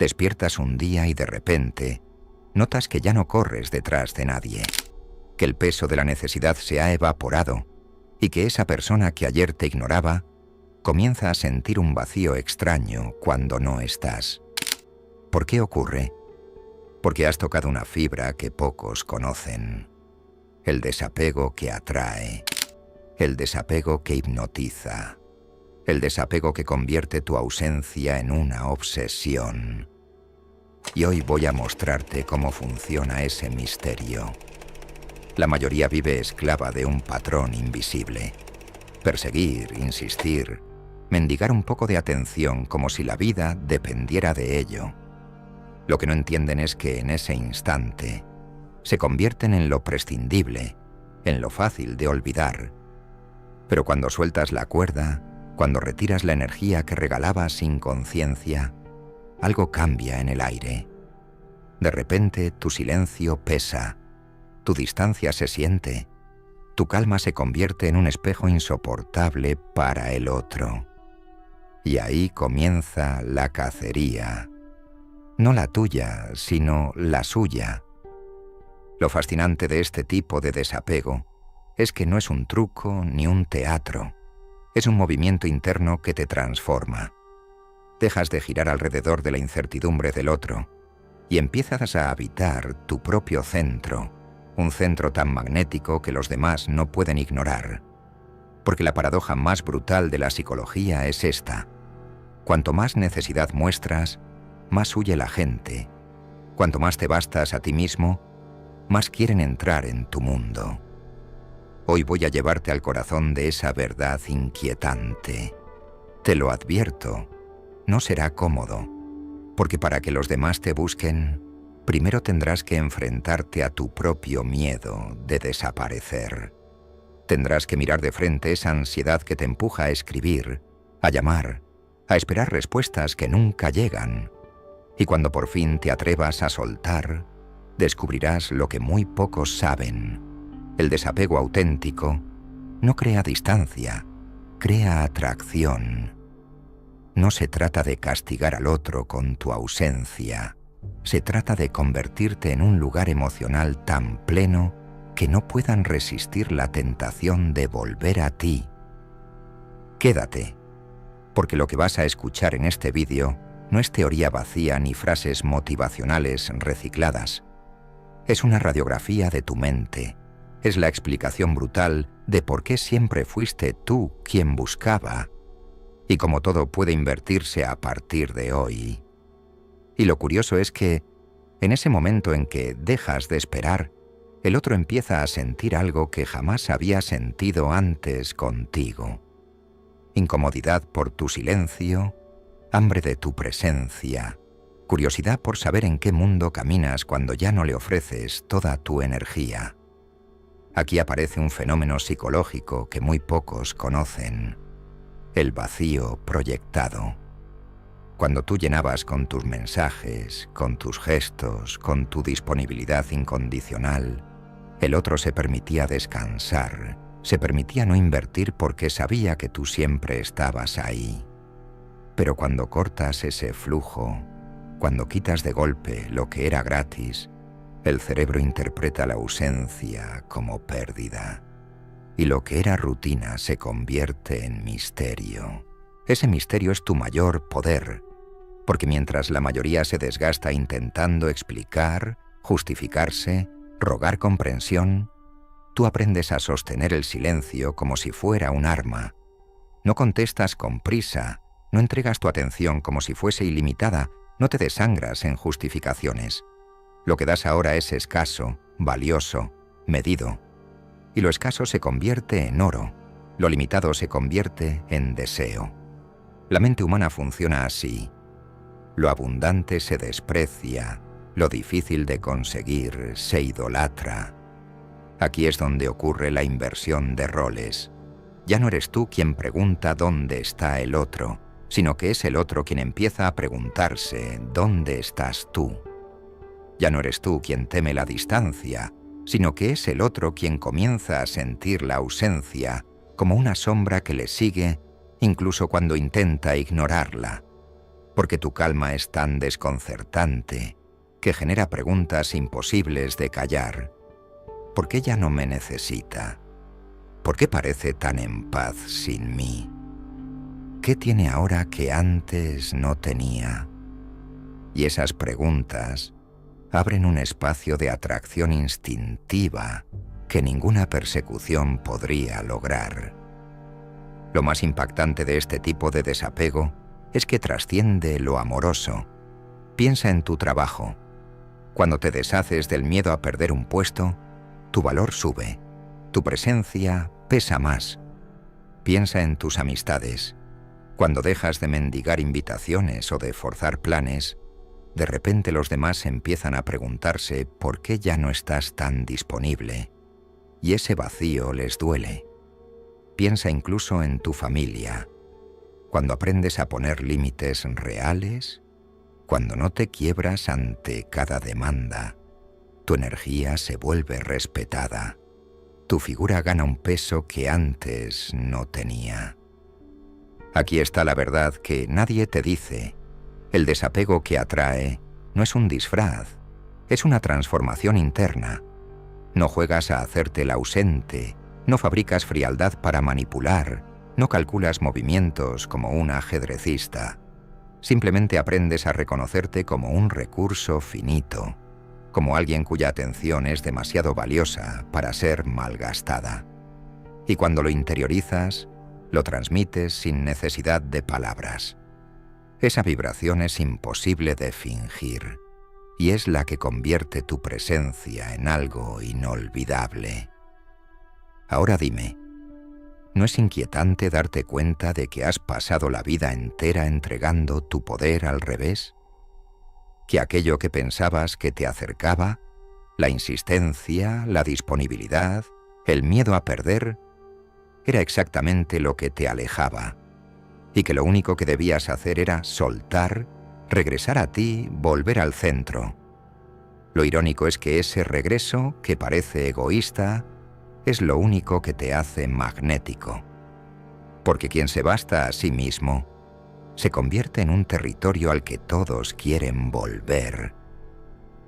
Despiertas un día y de repente notas que ya no corres detrás de nadie, que el peso de la necesidad se ha evaporado y que esa persona que ayer te ignoraba comienza a sentir un vacío extraño cuando no estás. ¿Por qué ocurre? Porque has tocado una fibra que pocos conocen. El desapego que atrae, el desapego que hipnotiza, el desapego que convierte tu ausencia en una obsesión. Y hoy voy a mostrarte cómo funciona ese misterio. La mayoría vive esclava de un patrón invisible. Perseguir, insistir, mendigar un poco de atención como si la vida dependiera de ello. Lo que no entienden es que en ese instante se convierten en lo prescindible, en lo fácil de olvidar. Pero cuando sueltas la cuerda, cuando retiras la energía que regalabas sin conciencia, algo cambia en el aire. De repente tu silencio pesa, tu distancia se siente, tu calma se convierte en un espejo insoportable para el otro. Y ahí comienza la cacería. No la tuya, sino la suya. Lo fascinante de este tipo de desapego es que no es un truco ni un teatro. Es un movimiento interno que te transforma. Dejas de girar alrededor de la incertidumbre del otro y empiezas a habitar tu propio centro, un centro tan magnético que los demás no pueden ignorar. Porque la paradoja más brutal de la psicología es esta. Cuanto más necesidad muestras, más huye la gente. Cuanto más te bastas a ti mismo, más quieren entrar en tu mundo. Hoy voy a llevarte al corazón de esa verdad inquietante. Te lo advierto, no será cómodo, porque para que los demás te busquen, primero tendrás que enfrentarte a tu propio miedo de desaparecer. Tendrás que mirar de frente esa ansiedad que te empuja a escribir, a llamar, a esperar respuestas que nunca llegan. Y cuando por fin te atrevas a soltar, descubrirás lo que muy pocos saben. El desapego auténtico no crea distancia, crea atracción. No se trata de castigar al otro con tu ausencia. Se trata de convertirte en un lugar emocional tan pleno que no puedan resistir la tentación de volver a ti. Quédate, porque lo que vas a escuchar en este vídeo no es teoría vacía ni frases motivacionales recicladas. Es una radiografía de tu mente. Es la explicación brutal de por qué siempre fuiste tú quien buscaba y cómo todo puede invertirse a partir de hoy. Y lo curioso es que, en ese momento en que dejas de esperar, el otro empieza a sentir algo que jamás había sentido antes contigo. Incomodidad por tu silencio, hambre de tu presencia, curiosidad por saber en qué mundo caminas cuando ya no le ofreces toda tu energía. Aquí aparece un fenómeno psicológico que muy pocos conocen: el vacío proyectado. Cuando tú llenabas con tus mensajes, con tus gestos, con tu disponibilidad incondicional, el otro se permitía descansar, se permitía no invertir porque sabía que tú siempre estabas ahí. Pero cuando cortas ese flujo, cuando quitas de golpe lo que era gratis, el cerebro interpreta la ausencia como pérdida. Y lo que era rutina se convierte en misterio. Ese misterio es tu mayor poder, porque mientras la mayoría se desgasta intentando explicar, justificarse, rogar comprensión, tú aprendes a sostener el silencio como si fuera un arma. No contestas con prisa, no entregas tu atención como si fuese ilimitada, no te desangras en justificaciones. Lo que das ahora es escaso, valioso, medido. Y lo escaso se convierte en oro, lo limitado se convierte en deseo. La mente humana funciona así. Lo abundante se desprecia, lo difícil de conseguir se idolatra. Aquí es donde ocurre la inversión de roles. Ya no eres tú quien pregunta dónde está el otro, sino que es el otro quien empieza a preguntarse dónde estás tú. Ya no eres tú quien teme la distancia, sino que es el otro quien comienza a sentir la ausencia como una sombra que le sigue incluso cuando intenta ignorarla. porque tu calma es tan desconcertante que genera preguntas imposibles de callar. ¿Por qué ya no me necesita? ¿Por qué parece tan en paz sin mí? ¿Qué tiene ahora que antes no tenía? Y esas preguntas abren un espacio de atracción instintiva que ninguna persecución podría lograr. Lo más impactante de este tipo de desapego es que trasciende lo amoroso. Piensa en tu trabajo. Cuando te deshaces del miedo a perder un puesto, tu valor sube, tu presencia pesa más. Piensa en tus amistades. Cuando dejas de mendigar invitaciones o de forzar planes, de repente los demás empiezan a preguntarse por qué ya no estás tan disponible, y ese vacío les duele. Piensa incluso en tu familia. Cuando aprendes a poner límites reales, cuando no te quiebras ante cada demanda, tu energía se vuelve respetada. Tu figura gana un peso que antes no tenía. Aquí está la verdad que nadie te dice. El desapego que atrae no es un disfraz, es una transformación interna. No juegas a hacerte el ausente, no fabricas frialdad para manipular, no calculas movimientos como un ajedrecista. Simplemente aprendes a reconocerte como un recurso finito, como alguien cuya atención es demasiado valiosa para ser malgastada. Y cuando lo interiorizas, lo transmites sin necesidad de palabras. Esa vibración es imposible de fingir, y es la que convierte tu presencia en algo inolvidable. Ahora dime, ¿no es inquietante darte cuenta de que has pasado la vida entera entregando tu poder al revés? Que aquello que pensabas que te acercaba, la insistencia, la disponibilidad, el miedo a perder, era exactamente lo que te alejaba, y que lo único que debías hacer era soltar, regresar a ti, volver al centro. Lo irónico es que ese regreso, que parece egoísta, es lo único que te hace magnético. Porque quien se basta a sí mismo, se convierte en un territorio al que todos quieren volver.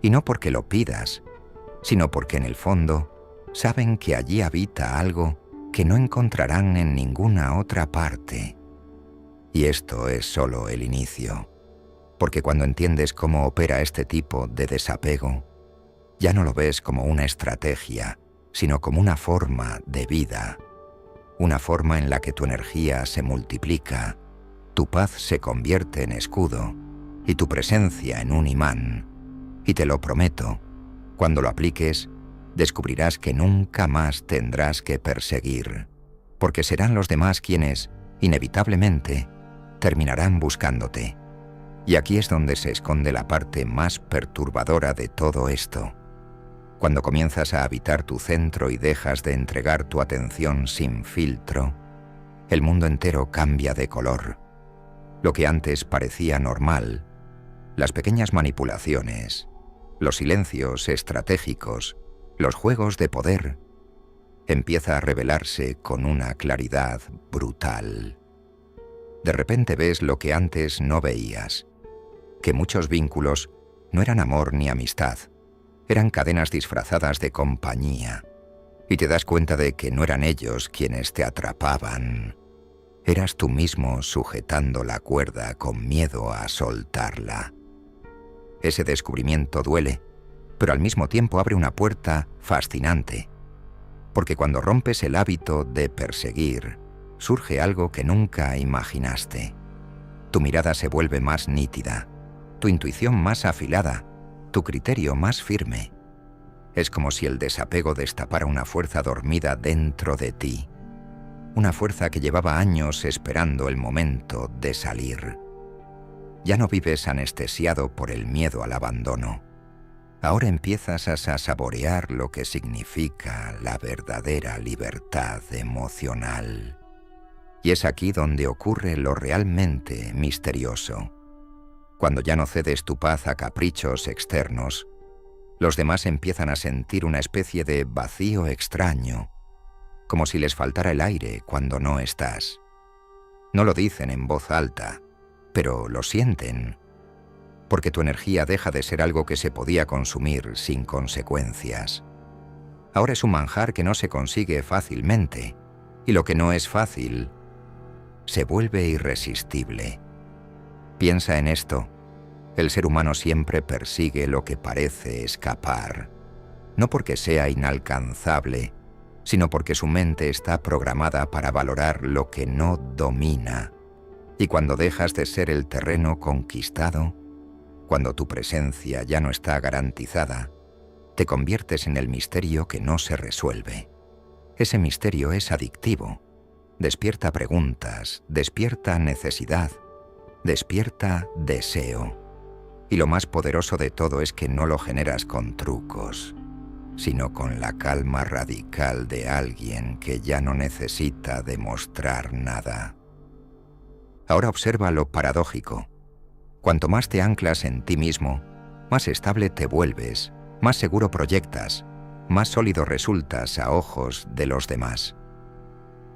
Y no porque lo pidas, sino porque en el fondo saben que allí habita algo que no encontrarán en ninguna otra parte. Y esto es solo el inicio, porque cuando entiendes cómo opera este tipo de desapego, ya no lo ves como una estrategia, sino como una forma de vida, una forma en la que tu energía se multiplica, tu paz se convierte en escudo y tu presencia en un imán. Y te lo prometo, cuando lo apliques, descubrirás que nunca más tendrás que perseguir, porque serán los demás quienes, inevitablemente, terminarán buscándote. Y aquí es donde se esconde la parte más perturbadora de todo esto. Cuando comienzas a habitar tu centro y dejas de entregar tu atención sin filtro, el mundo entero cambia de color. Lo que antes parecía normal, las pequeñas manipulaciones, los silencios estratégicos, los juegos de poder, empieza a revelarse con una claridad brutal. De repente ves lo que antes no veías, que muchos vínculos no eran amor ni amistad, eran cadenas disfrazadas de compañía, y te das cuenta de que no eran ellos quienes te atrapaban. Eras tú mismo sujetando la cuerda con miedo a soltarla. Ese descubrimiento duele, pero al mismo tiempo abre una puerta fascinante, porque cuando rompes el hábito de perseguir, surge algo que nunca imaginaste. Tu mirada se vuelve más nítida, tu intuición más afilada, tu criterio más firme. Es como si el desapego destapara una fuerza dormida dentro de ti, una fuerza que llevaba años esperando el momento de salir. Ya no vives anestesiado por el miedo al abandono. Ahora empiezas a saborear lo que significa la verdadera libertad emocional. Y es aquí donde ocurre lo realmente misterioso. Cuando ya no cedes tu paz a caprichos externos, los demás empiezan a sentir una especie de vacío extraño, como si les faltara el aire cuando no estás. No lo dicen en voz alta, pero lo sienten, porque tu energía deja de ser algo que se podía consumir sin consecuencias. Ahora es un manjar que no se consigue fácilmente, y lo que no es fácil se vuelve irresistible. Piensa en esto. El ser humano siempre persigue lo que parece escapar, no porque sea inalcanzable, sino porque su mente está programada para valorar lo que no domina. Y cuando dejas de ser el terreno conquistado, cuando tu presencia ya no está garantizada, te conviertes en el misterio que no se resuelve. Ese misterio es adictivo. Despierta preguntas, despierta necesidad, despierta deseo. Y lo más poderoso de todo es que no lo generas con trucos, sino con la calma radical de alguien que ya no necesita demostrar nada. Ahora observa lo paradójico. Cuanto más te anclas en ti mismo, más estable te vuelves, más seguro proyectas, más sólido resultas a ojos de los demás.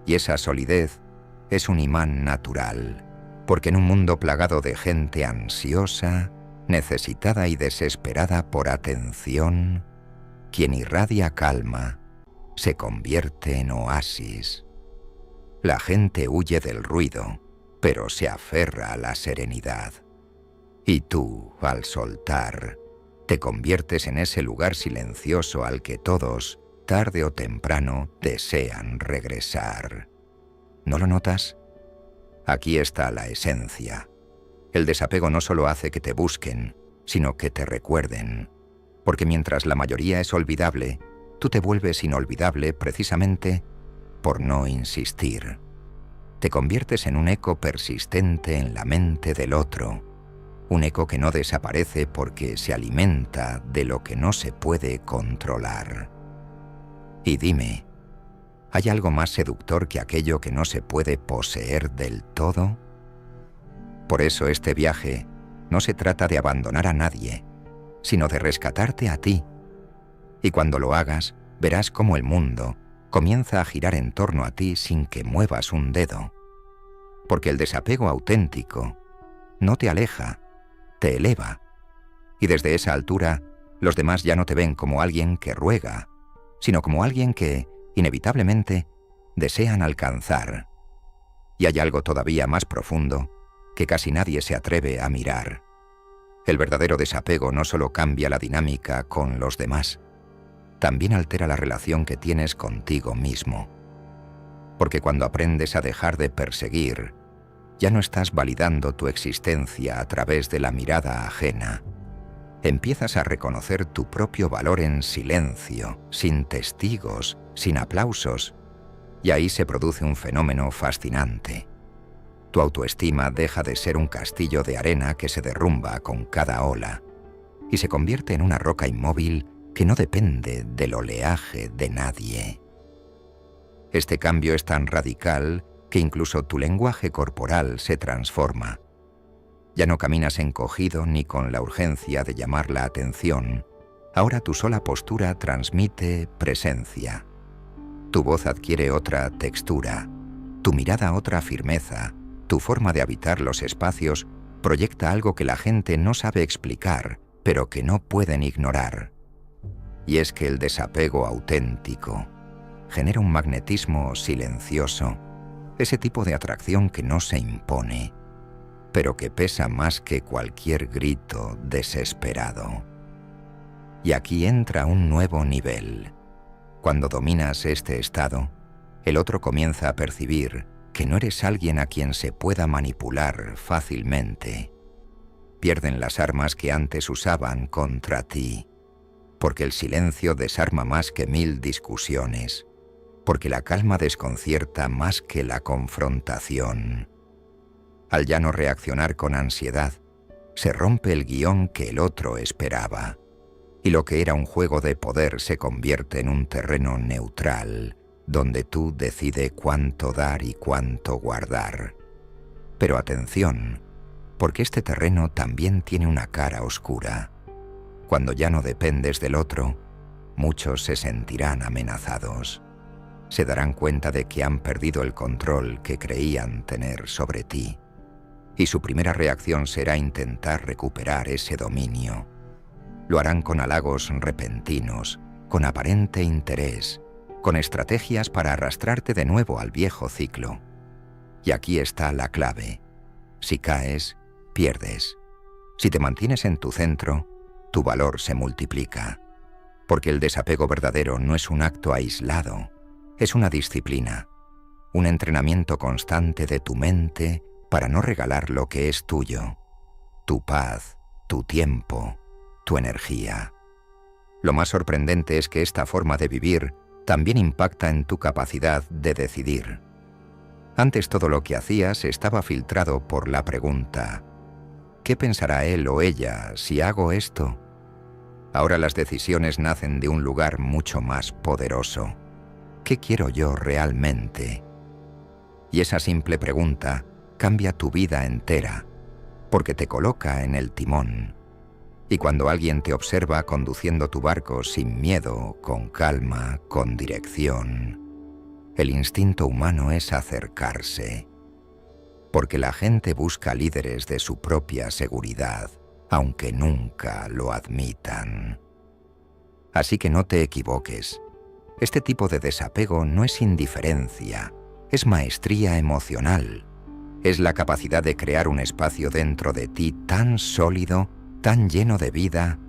Y esa solidez es un imán natural, porque en un mundo plagado de gente ansiosa, necesitada y desesperada por atención, quien irradia calma se convierte en oasis. La gente huye del ruido, pero se aferra a la serenidad. Y tú, al soltar, te conviertes en ese lugar silencioso al que todos, tarde o temprano, desean regresar. ¿No lo notas? Aquí está la esencia. El desapego no solo hace que te busquen, sino que te recuerden. Porque mientras la mayoría es olvidable, tú te vuelves inolvidable precisamente por no insistir. Te conviertes en un eco persistente en la mente del otro. Un eco que no desaparece porque se alimenta de lo que no se puede controlar. Y dime, ¿hay algo más seductor que aquello que no se puede poseer del todo? Por eso este viaje no se trata de abandonar a nadie, sino de rescatarte a ti. Y cuando lo hagas, verás cómo el mundo comienza a girar en torno a ti sin que muevas un dedo. Porque el desapego auténtico no te aleja, te eleva. Y desde esa altura, los demás ya no te ven como alguien que ruega, sino como alguien que, inevitablemente, desean alcanzar. Y hay algo todavía más profundo que casi nadie se atreve a mirar. El verdadero desapego no solo cambia la dinámica con los demás, también altera la relación que tienes contigo mismo. Porque cuando aprendes a dejar de perseguir, ya no estás validando tu existencia a través de la mirada ajena. Empiezas a reconocer tu propio valor en silencio, sin testigos, sin aplausos, y ahí se produce un fenómeno fascinante. Tu autoestima deja de ser un castillo de arena que se derrumba con cada ola y se convierte en una roca inmóvil que no depende del oleaje de nadie. Este cambio es tan radical que incluso tu lenguaje corporal se transforma. Ya no caminas encogido ni con la urgencia de llamar la atención. Ahora tu sola postura transmite presencia. Tu voz adquiere otra textura, tu mirada otra firmeza. Tu forma de habitar los espacios proyecta algo que la gente no sabe explicar, pero que no pueden ignorar. Y es que el desapego auténtico genera un magnetismo silencioso, ese tipo de atracción que no se impone, pero que pesa más que cualquier grito desesperado. Y aquí entra un nuevo nivel. Cuando dominas este estado, el otro comienza a percibir que no eres alguien a quien se pueda manipular fácilmente. Pierden las armas que antes usaban contra ti, porque el silencio desarma más que 1000 discusiones, porque la calma desconcierta más que la confrontación. Al ya no reaccionar con ansiedad, se rompe el guión que el otro esperaba, y lo que era un juego de poder se convierte en un terreno neutral, donde tú decides cuánto dar y cuánto guardar. Pero atención, porque este terreno también tiene una cara oscura. Cuando ya no dependes del otro, muchos se sentirán amenazados. Se darán cuenta de que han perdido el control que creían tener sobre ti. y su primera reacción será intentar recuperar ese dominio. Lo harán con halagos repentinos, con aparente interés, con estrategias para arrastrarte de nuevo al viejo ciclo. Y aquí está la clave. Si caes, pierdes. Si te mantienes en tu centro, tu valor se multiplica. Porque el desapego verdadero no es un acto aislado, es una disciplina, un entrenamiento constante de tu mente para no regalar lo que es tuyo, tu paz, tu tiempo, tu energía. Lo más sorprendente es que esta forma de vivir también impacta en tu capacidad de decidir. Antes todo lo que hacías estaba filtrado por la pregunta: ¿qué pensará él o ella si hago esto? Ahora las decisiones nacen de un lugar mucho más poderoso. ¿Qué quiero yo realmente? Y esa simple pregunta cambia tu vida entera, porque te coloca en el timón. Y cuando alguien te observa conduciendo tu barco sin miedo, con calma, con dirección, el instinto humano es acercarse. Porque la gente busca líderes de su propia seguridad, aunque nunca lo admitan. Así que no te equivoques. Este tipo de desapego no es indiferencia, es maestría emocional. Es la capacidad de crear un espacio dentro de ti tan sólido, tan lleno de vida,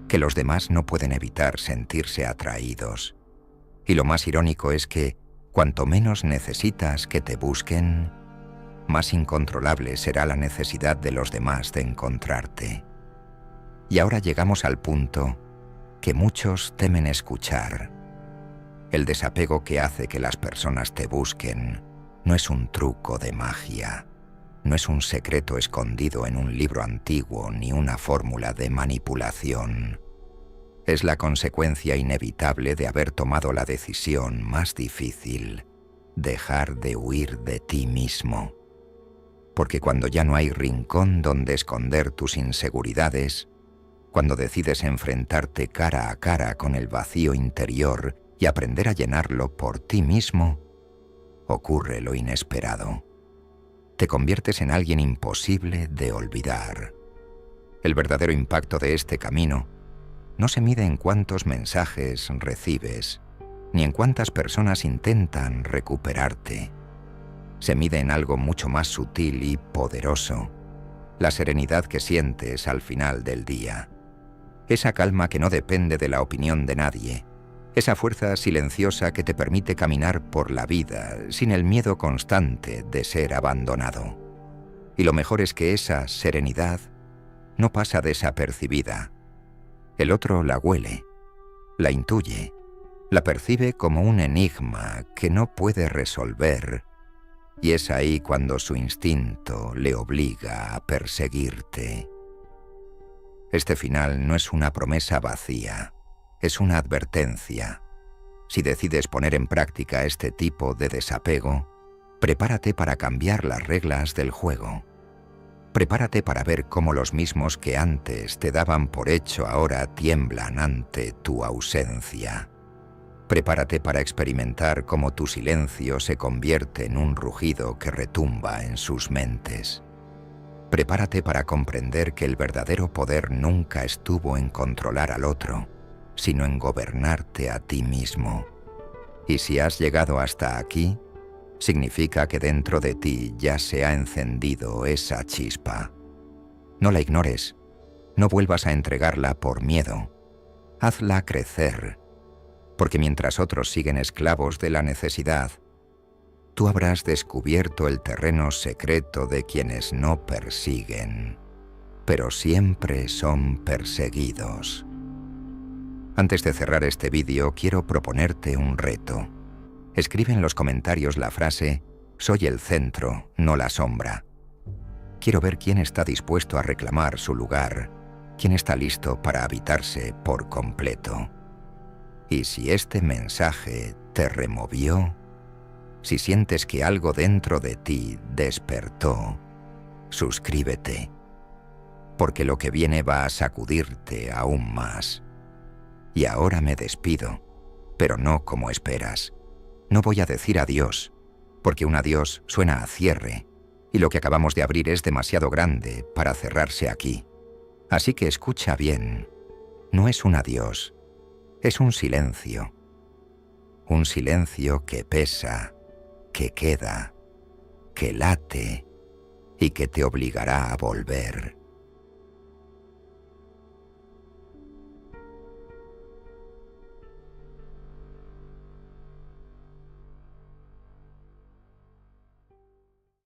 que los demás no pueden evitar sentirse atraídos. Y lo más irónico es que, cuanto menos necesitas que te busquen, más incontrolable será la necesidad de los demás de encontrarte. Y ahora llegamos al punto que muchos temen escuchar. El desapego que hace que las personas te busquen no es un truco de magia, no es un secreto escondido en un libro antiguo ni una fórmula de manipulación. Es la consecuencia inevitable de haber tomado la decisión más difícil: dejar de huir de ti mismo. Porque cuando ya no hay rincón donde esconder tus inseguridades, cuando decides enfrentarte cara a cara con el vacío interior y aprender a llenarlo por ti mismo, ocurre lo inesperado. Te conviertes en alguien imposible de olvidar. El verdadero impacto de este camino no se mide en cuántos mensajes recibes, ni en cuántas personas intentan recuperarte. Se mide en algo mucho más sutil y poderoso: la serenidad que sientes al final del día. Esa calma que no depende de la opinión de nadie. Esa fuerza silenciosa que te permite caminar por la vida sin el miedo constante de ser abandonado. Y lo mejor es que esa serenidad no pasa desapercibida. El otro la huele, la intuye, la percibe como un enigma que no puede resolver, y es ahí cuando su instinto le obliga a perseguirte. Este final no es una promesa vacía, es una advertencia. Si decides poner en práctica este tipo de desapego, prepárate para cambiar las reglas del juego. Prepárate para ver cómo los mismos que antes te daban por hecho ahora tiemblan ante tu ausencia. Prepárate para experimentar cómo tu silencio se convierte en un rugido que retumba en sus mentes. Prepárate para comprender que el verdadero poder nunca estuvo en controlar al otro, sino en gobernarte a ti mismo. Y si has llegado hasta aquí, significa que dentro de ti ya se ha encendido esa chispa. No la ignores, no vuelvas a entregarla por miedo. Hazla crecer, porque mientras otros siguen esclavos de la necesidad, tú habrás descubierto el terreno secreto de quienes no persiguen, pero siempre son perseguidos. Antes de cerrar este vídeo, quiero proponerte un reto. Escribe en los comentarios la frase: soy el centro, no la sombra. Quiero ver quién está dispuesto a reclamar su lugar, quién está listo para habitarse por completo. Y si este mensaje te removió, si sientes que algo dentro de ti despertó, suscríbete, porque lo que viene va a sacudirte aún más. Y ahora me despido, pero no como esperas. No voy a decir adiós, porque un adiós suena a cierre. y lo que acabamos de abrir es demasiado grande para cerrarse aquí. Así que escucha bien. No es un adiós, es un silencio. Un silencio que pesa, que queda, que late y que te obligará a volver.